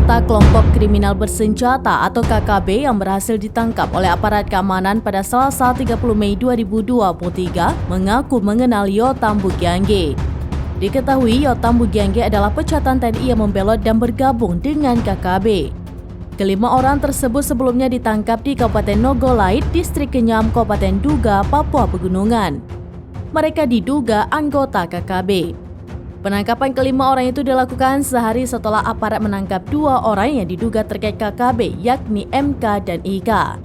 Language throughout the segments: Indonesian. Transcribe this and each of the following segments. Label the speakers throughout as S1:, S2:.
S1: anggota kelompok kriminal bersenjata atau KKB yang berhasil ditangkap oleh aparat keamanan pada Selasa 30 Mei 2023 mengaku mengenal Yotam Bugiangge. Diketahui Yotam Bugiangge adalah pecahan TNI yang membelot dan bergabung dengan KKB. Kelima orang tersebut sebelumnya ditangkap di Kabupaten Nogolait, Distrik Kenyam, Kabupaten Duga, Papua Pegunungan. Mereka diduga anggota KKB. Penangkapan kelima orang itu dilakukan sehari setelah aparat menangkap dua orang yang diduga terkait KKB, yakni MK dan IK.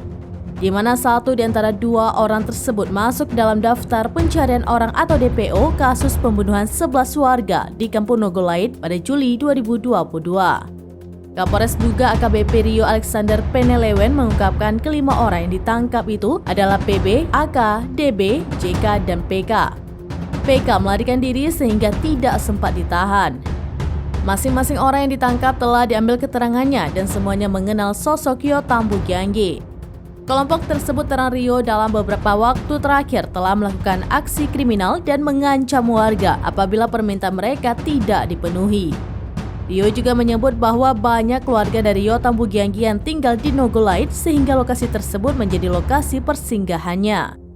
S1: Di mana satu di antara dua orang tersebut masuk dalam daftar pencarian orang atau DPO kasus pembunuhan 11 warga di Kampung Nogolait pada Juli 2022. Kapolres Duga AKBP Rio Alexander Penelewen mengungkapkan kelima orang yang ditangkap itu adalah PB, AK, DB, JK, dan PK. PK melarikan diri sehingga tidak sempat ditahan. Masing-masing orang yang ditangkap telah diambil keterangannya dan semuanya mengenal sosok Yotam Bugiangge. Kelompok tersebut terang Rio dalam beberapa waktu terakhir telah melakukan aksi kriminal dan mengancam warga apabila permintaan mereka tidak dipenuhi. Rio juga menyebut bahwa banyak keluarga dari Yotam Bugiangge yang tinggal di Nogolait sehingga lokasi tersebut menjadi lokasi persinggahannya.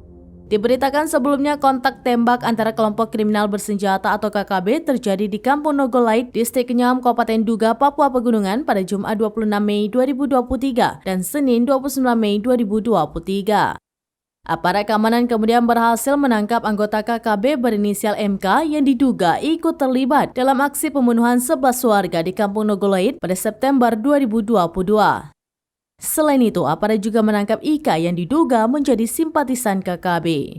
S1: Diberitakan sebelumnya kontak tembak antara kelompok kriminal bersenjata atau KKB terjadi di Kampung Nogolait, Distrik Kenyam, Kabupaten Duga, Papua Pegunungan pada Jumat 26 Mei 2023 dan Senin 29 Mei 2023. Aparat keamanan kemudian berhasil menangkap anggota KKB berinisial MK yang diduga ikut terlibat dalam aksi pembunuhan 11 warga di Kampung Nogolait pada September 2022. Selain itu, aparat juga menangkap IK yang diduga menjadi simpatisan KKB.